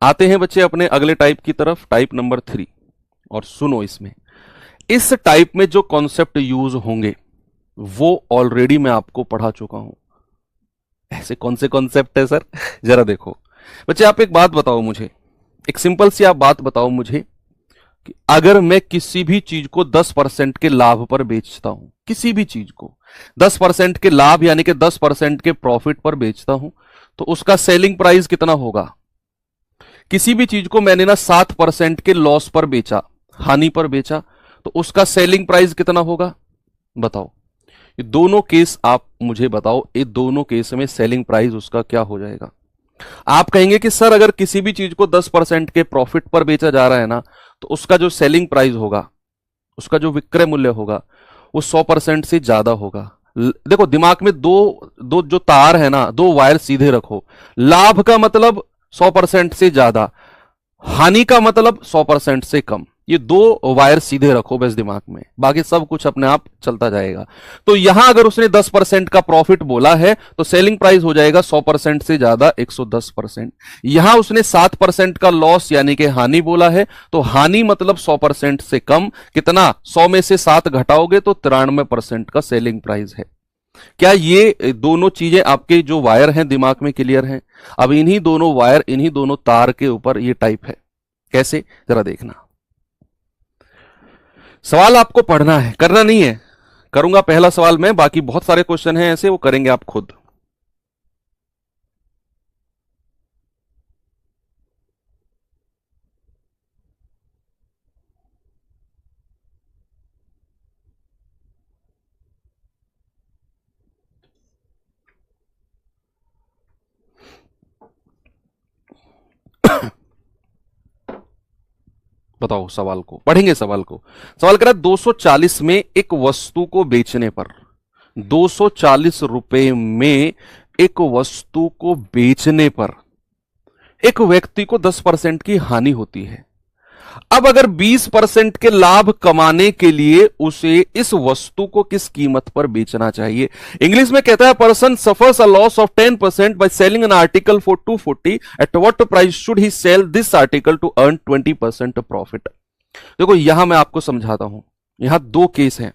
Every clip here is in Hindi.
आते हैं बच्चे अपने अगले टाइप की तरफ, टाइप नंबर 3। और सुनो, इसमें इस टाइप में जो कॉन्सेप्ट यूज होंगे वो ऑलरेडी मैं आपको पढ़ा चुका हूं। ऐसे कौन से कॉन्सेप्ट है सर? जरा देखो बच्चे, आप एक बात बताओ मुझे, एक सिंपल सी आप बात बताओ मुझे कि अगर मैं किसी भी चीज को 10% के लाभ पर बेचता हूं, किसी भी चीज को 10% के लाभ यानी कि 10% के प्रॉफिट पर बेचता हूं, तो उसका सेलिंग प्राइस कितना होगा? किसी भी चीज को मैंने ना 7% के लॉस पर बेचा, हानि पर बेचा, तो उसका सेलिंग प्राइस कितना होगा? बताओ। ये दोनों केस आप मुझे बताओ, ये दोनों केस में सेलिंग प्राइस उसका क्या हो जाएगा? आप कहेंगे कि सर अगर किसी भी चीज को 10% के प्रॉफिट पर बेचा जा रहा है ना, तो उसका जो सेलिंग प्राइस होगा, उसका जो विक्रय मूल्य होगा, वो 100% से ज्यादा होगा। देखो दिमाग में दो दो जो तार है ना, दो वायर सीधे रखो। लाभ का मतलब 100% से ज्यादा, हानि का मतलब 100% से कम। ये दो वायर सीधे रखो बस दिमाग में, बाकी सब कुछ अपने आप चलता जाएगा। तो यहां अगर उसने 10% का प्रॉफिट बोला है तो सेलिंग प्राइस हो जाएगा 100% से ज्यादा 110%। यहां उसने 7% का लॉस यानी कि हानि बोला है, तो हानि मतलब 100% से कम। कितना? 100 में से 7 घटाओगे तो 93% का सेलिंग प्राइस है। क्या ये दोनों चीजें आपके जो वायर हैं दिमाग में क्लियर हैं? अब इन्हीं दोनों वायर, इन्हीं दोनों तार के ऊपर ये टाइप है। कैसे? जरा देखना। सवाल आपको पढ़ना है, करना नहीं है। करूंगा पहला सवाल मैं, बाकी बहुत सारे क्वेश्चन हैं ऐसे, वो करेंगे आप खुद। बताओ सवाल को, पढ़ेंगे सवाल को। सवाल करा 240 में एक वस्तु को बेचने पर, 240 रुपए में एक वस्तु को बेचने पर एक व्यक्ति को 10% की हानि होती है। अब अगर 20% के लाभ कमाने के लिए उसे इस वस्तु को किस कीमत पर बेचना चाहिए? इंग्लिश में कहता है person suffers a loss of 10% by selling an article for 240, at what price should he sell this article to earn 20% profit? देखो यहां मैं आपको समझाता हूं, यहां दो केस हैं।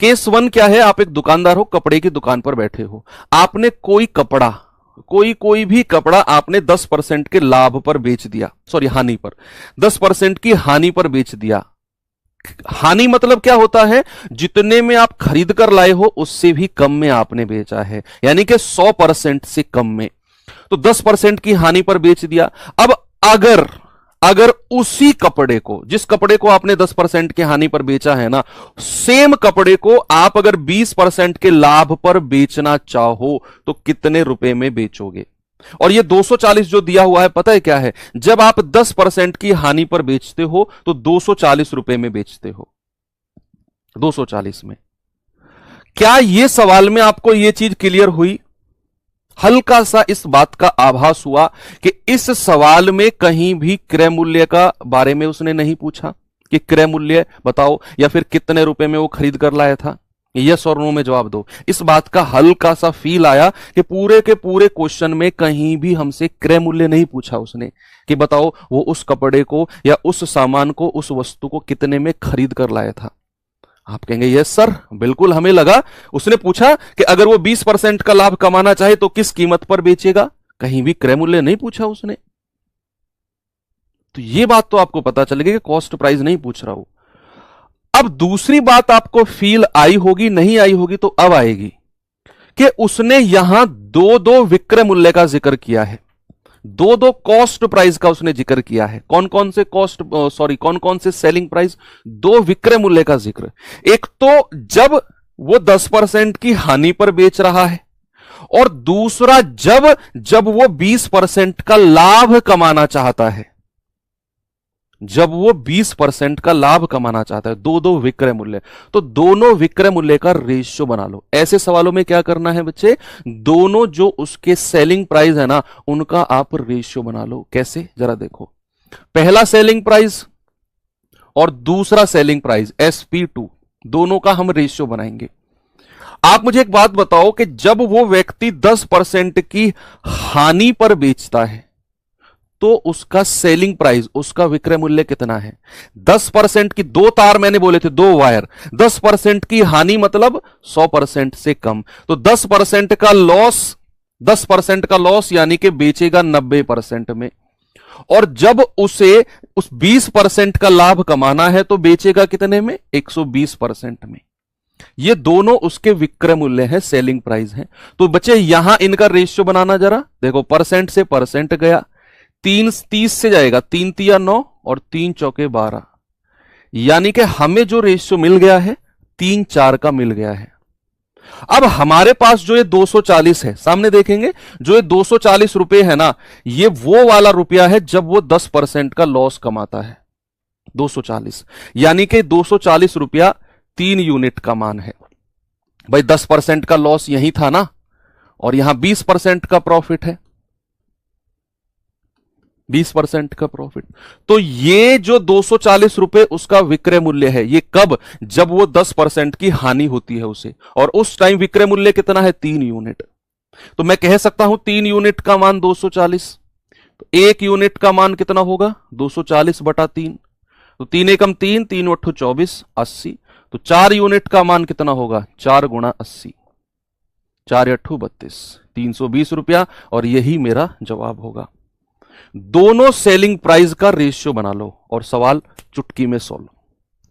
केस 1 क्या है? आप एक दुकानदार हो, कपड़े की दुकान पर बैठे हो, आपने कोई भी कपड़ा आपने 10% के लाभ पर बेच दिया, सॉरी हानि पर, 10% की हानि पर बेच दिया। हानि मतलब क्या होता है? जितने में आप खरीद कर लाए हो उससे भी कम में आपने बेचा है, यानी कि 100% से कम में। तो 10% की हानि पर बेच दिया। अब अगर उसी कपड़े को, जिस कपड़े को आपने 10% की हानि पर बेचा है ना, सेम कपड़े को आप अगर 20% के लाभ पर बेचना चाहो तो कितने रुपए में बेचोगे? और ये 240 जो दिया हुआ है पता है क्या है? जब आप 10% की हानि पर बेचते हो तो 240 रुपए में बेचते हो, 240 में। क्या ये सवाल में आपको ये चीज क्लियर हुई? हल्का सा इस बात का आभास हुआ कि इस सवाल में कहीं भी क्रय मूल्य का बारे में उसने नहीं पूछा कि क्रय मूल्य बताओ या फिर कितने रुपए में वो खरीद कर लाया था। यस और नो में जवाब दो। इस बात का हल्का सा फील आया कि पूरे के पूरे क्वेश्चन में कहीं भी हमसे क्रय मूल्य नहीं पूछा उसने कि बताओ वो उस कपड़े को या उस सामान को, उस वस्तु को कितने में खरीद कर लाया था। आप कहेंगे यस सर, बिल्कुल हमें लगा उसने पूछा कि अगर वो 20% का लाभ कमाना चाहे तो किस कीमत पर बेचेगा। कहीं भी क्रय मूल्य नहीं पूछा उसने। तो ये बात तो आपको पता चल गई कि कॉस्ट प्राइस नहीं पूछ रहा हूं। अब दूसरी बात आपको फील आई होगी, नहीं आई होगी तो अब आएगी कि उसने यहां दो विक्रय मूल्य का जिक्र किया है, दो कॉस्ट प्राइस का उसने जिक्र किया है। कौन कौन से सेलिंग प्राइस? 2 विक्रय मूल्य का जिक्र। एक तो जब वो 10% की हानि पर बेच रहा है, और दूसरा जब वो 20% का लाभ कमाना चाहता है, जब वो 20% का लाभ कमाना चाहता है। दो विक्रय मूल्य, तो दोनों विक्रय मूल्य का रेशियो बना लो। ऐसे सवालों में क्या करना है बच्चे? दोनों जो उसके सेलिंग प्राइस है ना, उनका आप रेशियो बना लो। कैसे? जरा देखो। पहला सेलिंग प्राइस और दूसरा सेलिंग प्राइस SP2, दोनों का हम रेशियो बनाएंगे। आप मुझे एक बात बताओ कि जब वो व्यक्ति 10% की हानि पर बेचता है तो उसका सेलिंग प्राइस, उसका विक्रय मूल्य कितना है। 10% की, दो तार मैंने बोले थे, दो वायर, 10% की हानि मतलब 100% से कम, तो 10% का लॉस, 10% का लॉस यानी कि बेचेगा 90% में। और जब उसे उस 20% का लाभ कमाना है तो बेचेगा कितने में, 120% में। ये दोनों उसके विक्रय मूल्य है, सेलिंग प्राइस है। तो बच्चे यहां इनका रेशियो बनाना जरा, देखो परसेंट से परसेंट गया, 30 से जाएगा, 3 तिया 9 और 3 चौके 12, यानी कि हमें जो रेशियो मिल गया है 3-4 का मिल गया है। अब हमारे पास जो ये 240 है, सामने देखेंगे, जो ये 240 रुपए है ना, ये वो वाला रुपया है जब वो 10% का लॉस कमाता है। 240 यानी कि 240 रुपया 3 यूनिट का मान है। भाई 10% का लॉस यही था ना, और यहां 20% का प्रॉफिट है, 20% का प्रॉफिट। तो ये जो 240 रुपए उसका विक्रय मूल्य है, ये कब, जब वो 10% की हानि होती है उसे, और उस टाइम विक्रय मूल्य कितना है, 3 यूनिट। तो मैं कह सकता हूं 3 यूनिट का मान 240, तो 1 यूनिट का मान कितना होगा, 240 बटा 3, तो 3 एकम 3, 3 अट्ठू 24, 80। तो 4 यूनिट का मान कितना होगा, 4 गुणा 80, 4 अट्ठू 32, 320 रुपया, और यही मेरा जवाब होगा। दोनों सेलिंग प्राइस का रेशियो बना लो और सवाल चुटकी में सोल्व,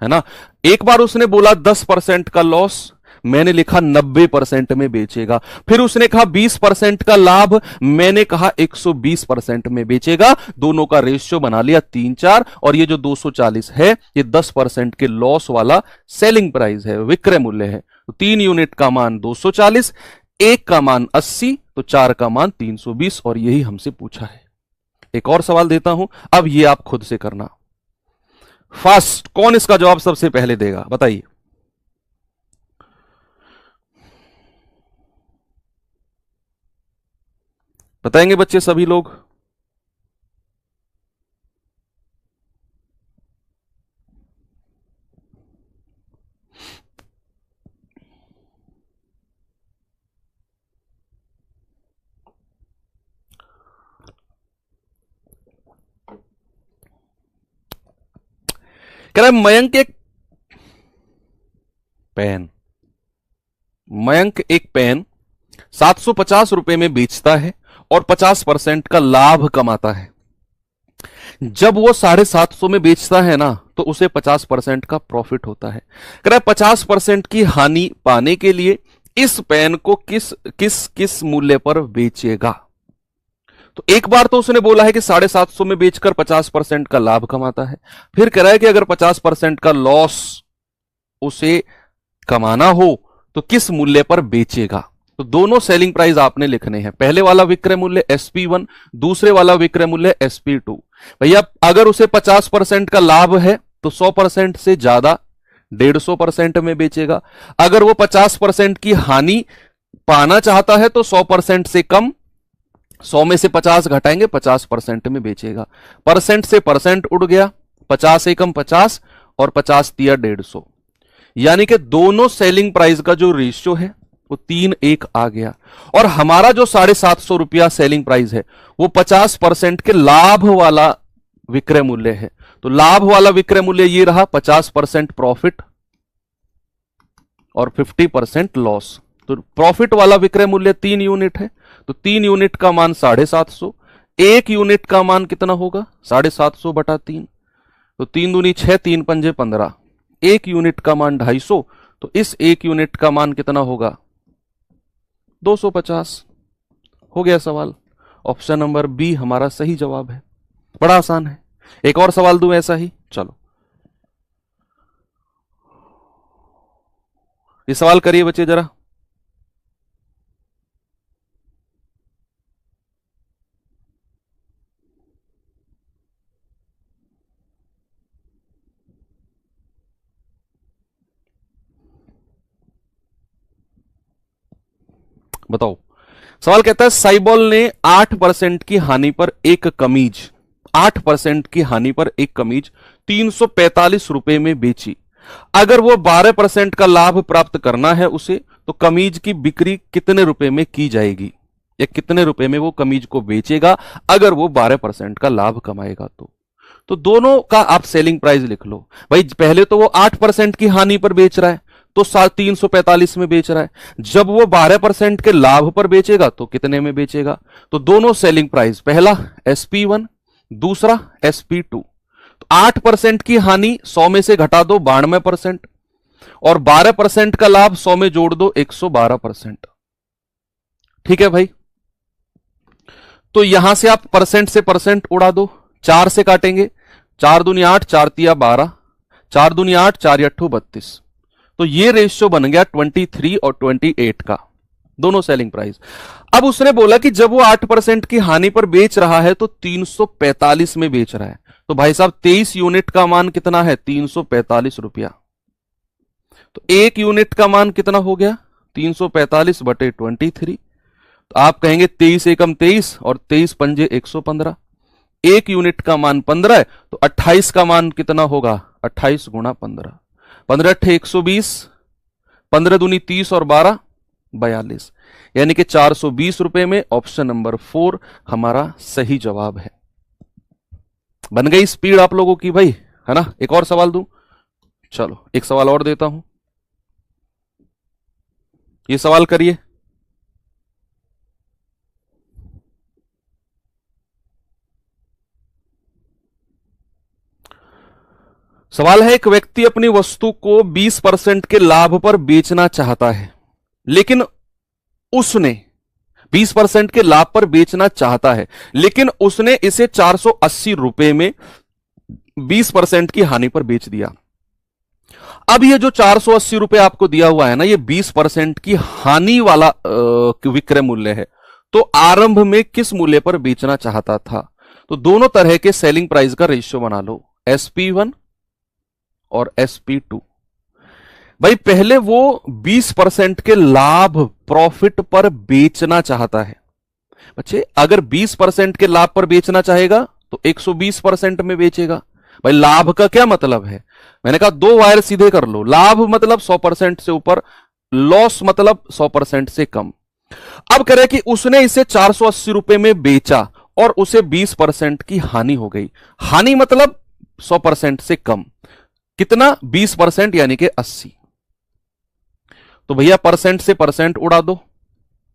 है ना। एक बार उसने बोला 10% का लॉस, मैंने लिखा 90% में बेचेगा। फिर उसने कहा 20% का लाभ, मैंने कहा 120% में बेचेगा। दोनों का रेशियो बना लिया 3-4, और ये जो 240 है ये 10% के लॉस वाला सेलिंग प्राइस है, विक्रय मूल्य है। तो 3 यूनिट का मान 240, 1 का मान 80, तो 4 का मान 320, और यही हमसे पूछा है। एक और सवाल देता हूं, अब ये आप खुद से करना। फास्ट, कौन इसका जवाब सबसे पहले देगा, बताइए। बताएंगे बच्चे सभी लोग। कह रहा है मयंक एक पेन, मयंक एक पेन 750 रुपए में बेचता है और 50% का लाभ कमाता है। जब वो 750 में बेचता है ना, तो उसे 50% का प्रॉफिट होता है। कह रहा है 50% की हानि पाने के लिए इस पेन को किस किस किस मूल्य पर बेचेगा। तो एक बार तो उसने बोला है कि 750 में बेचकर 50% का लाभ कमाता है। फिर कह रहा है कि अगर 50% का लॉस उसे कमाना हो तो किस मूल्य पर बेचेगा। तो दोनों सेलिंग प्राइस आपने लिखने हैं। पहले वाला विक्रय मूल्य SP1, दूसरे वाला विक्रय मूल्य SP2। भैया अगर उसे 50% का लाभ है तो 100% से ज्यादा 150% में बेचेगा। अगर वो 50% की हानि पाना चाहता है तो 100% से कम, 100 में से 50 घटाएंगे, 50% में बेचेगा। परसेंट से परसेंट उड़ गया, 50 एकम 50 और 50 तिया 150, यानी कि दोनों सेलिंग प्राइस का जो रेशियो है वो 3:1 आ गया। और हमारा जो 750 रुपया सेलिंग प्राइस है वो 50% के लाभ वाला विक्रय मूल्य है। तो लाभ वाला विक्रय मूल्य ये रहा, 50% प्रॉफिट और 50% लॉस। तो प्रॉफिट वाला विक्रय मूल्य 3 यूनिट है, तो 3 यूनिट का मान 750, 1 यूनिट का मान कितना होगा, 750 बटा 3, तो 3 दूनी 6, 3 पंजे 15, 1 यूनिट का मान 250, तो इस 1 यूनिट का मान कितना होगा, 250। हो गया सवाल। ऑप्शन नंबर बी हमारा सही जवाब है। बड़ा आसान है। एक और सवाल दूं ऐसा ही, चलो ये सवाल करिए बच्चे जरा। बताओ। सवाल कहता है साइबॉल ने 8% की हानि पर एक कमीज, 8% की हानि पर एक कमीज 345 रुपए में बेची। अगर वो 12% का लाभ प्राप्त करना है उसे, तो कमीज की बिक्री कितने रुपए में की जाएगी। या कितने रुपए में वो कमीज को बेचेगा अगर वो 12% का लाभ कमाएगा तो दोनों का आप सेलिंग प्राइस लिख लो भाई। पहले तो वो 8% की हानि पर बेच रहा है तो 345 में बेच रहा है, जब वो 12% के लाभ पर बेचेगा तो कितने में बेचेगा। तो दोनों सेलिंग प्राइस, पहला SP1 दूसरा SP2, तो 8% की हानि 100 में से घटा दो 92% और 12% का लाभ 100 में जोड़ दो 112%। ठीक है भाई, तो यहां से आप परसेंट से परसेंट उड़ा दो, 4 से काटेंगे, 4 दूनी 8 4 तिया 12, 4 दूनी 8 4 अट्ठू 32। तो ये रेशियो बन गया 23 और 28 का, दोनों सेलिंग प्राइस। अब उसने बोला कि जब वो 8% की हानि पर बेच रहा है तो 345 में बेच रहा है, तो भाई साहब 23 यूनिट का मान कितना है 345 रुपया। तो एक यूनिट का मान कितना हो गया 345 बटे 23। तो आप कहेंगे 23 एकम 23 और 23 पंजे 115। एक यूनिट का मान 15 है तो 28 का मान कितना होगा 28 गुणा 15, 15 अट्ठे 120, 15 दूनी 30 और 12 42, यानी कि 420 रुपए में ऑप्शन नंबर 4 हमारा सही जवाब है। बन गई स्पीड आप लोगों की भाई, है ना। एक और सवाल दूं, चलो एक सवाल और देता हूं, ये सवाल करिए। सवाल है, एक व्यक्ति अपनी वस्तु को 20% के लाभ पर बेचना चाहता है, लेकिन उसने 20% के लाभ पर बेचना चाहता है लेकिन उसने इसे 480 रुपए में 20% की हानि पर बेच दिया। अब ये जो 480 रुपए आपको दिया हुआ है ना, ये 20% की हानि वाला विक्रय मूल्य है। तो आरंभ में किस मूल्य पर बेचना चाहता था। तो दोनों तरह के सेलिंग प्राइस का रेशियो बना लो, SP1 और SP2। भाई पहले वो 20% के लाभ प्रॉफिट पर बेचना चाहता है। बच्चे अगर 20% के लाभ पर बेचना चाहेगा तो 120% में बेचेगा। भाई लाभ का क्या मतलब है, मैंने कहा दो वायर सीधे कर लो, लाभ मतलब 100% से ऊपर, लॉस मतलब 100% से कम। अब कह रहे कि उसने इसे 480 रुपए में बेचा और उसे 20% की हानि हो गई। हानि मतलब 100% से कम, कितना 20% यानी कि 80। तो भैया परसेंट से परसेंट उड़ा दो,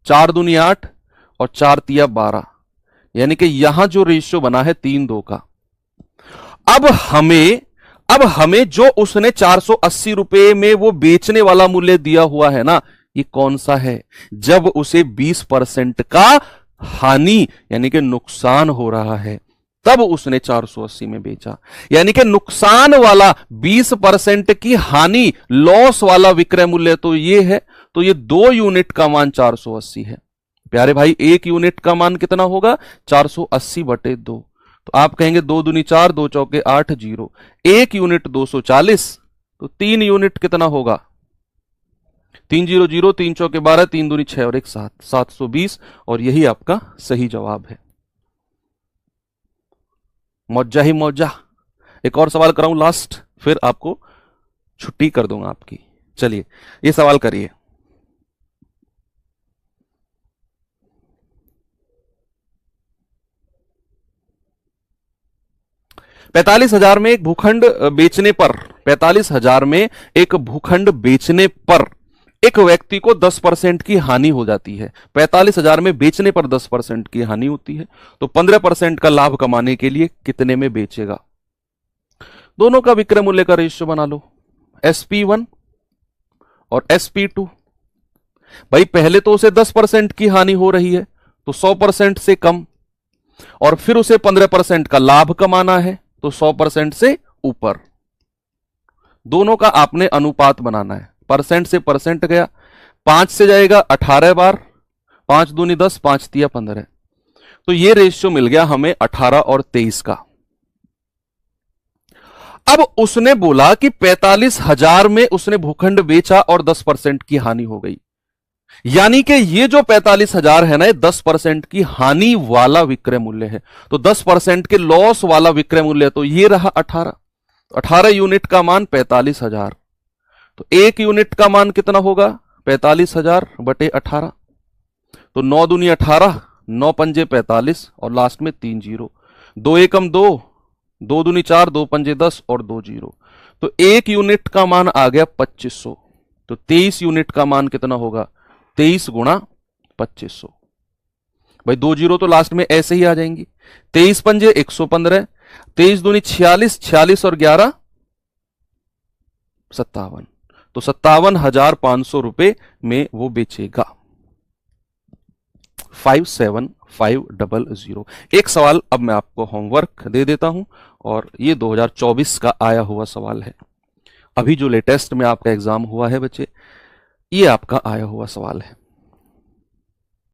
4 दूनी 8 और 4 तिया 12, यानी कि यहां जो रेशियो बना है 3-2 का। अब हमें जो उसने 480 रुपए में वो बेचने वाला मूल्य दिया हुआ है ना, ये कौन सा है, जब उसे 20% का हानि यानी कि नुकसान हो रहा है, तब उसने 480 में बेचा। यानी कि नुकसान वाला 20% की हानि, लॉस वाला विक्रय मूल्य तो ये है। तो ये 2 यूनिट का मान 480 है। प्यारे भाई एक यूनिट का मान कितना होगा 480 बटे 2। तो आप कहेंगे 2 दूनी 4, 2 चौके 8, 0। एक यूनिट 240, तो 3 यूनिट कितना होगा 3 0 0, 3 चौके 12, 3 दूनी 6 और 1 7, 720। और यही आपका सही जवाब है। मौजा ही मौजा। एक और सवाल कराऊं लास्ट, फिर आपको छुट्टी कर दूंगा आपकी। चलिए ये सवाल करिए। पैतालीस हजार में एक भूखंड बेचने पर 45,000 में एक भूखंड बेचने पर एक व्यक्ति को 10% की हानि हो जाती है। 45,000 में बेचने पर 10% की हानि होती है, तो 15% का लाभ कमाने के लिए कितने में बेचेगा। दोनों का विक्रय मूल्य का रेशियो बना लो, SP1 और SP2। भाई पहले तो उसे 10% की हानि हो रही है, तो 100% से कम, और फिर उसे 15% का लाभ कमाना है, तो 100% से ऊपर। दोनों का आपने अनुपात बनाना है। परसेंट से परसेंट गया, 5 से जाएगा 18 बार, 5 दूनी 10, 5 तिया 15। तो ये रेशियो मिल गया हमें 18 और 23 का। अब उसने बोला कि 45,000 में उसने भूखंड बेचा और 10% की हानि हो गई, यानी कि ये जो 45,000 है ना, ये 10% की हानि वाला विक्रय मूल्य है। तो 10% के लॉस वाला विक्रय मूल्य तो ये रहा 18। 18 यूनिट का मान 45,000, तो एक यूनिट का मान कितना होगा 45,000 बटे 18। तो 9 दूनी 18, 9 पंजे 45 और लास्ट में 3 जीरो। 2 एकम 2, 2 दूनी 4, 2 पंजे 10 और 2 जीरो। तो 1 यूनिट का मान आ गया 2500। तो 23 यूनिट का मान कितना होगा? 23 गुणा 2500। भाई 2 जीरो तो लास्ट में ऐसे ही आ जाएंगी। 23 पंजे 115, 23 दूनी 46, 46 और 11 57। तो 57,500 रुपए में वो बेचेगा। 57500। एक सवाल अब मैं आपको होमवर्क दे देता हूं, और ये 2024 का आया हुआ सवाल है। अभी जो लेटेस्ट में आपका एग्जाम हुआ है बच्चे, ये आपका आया हुआ सवाल है।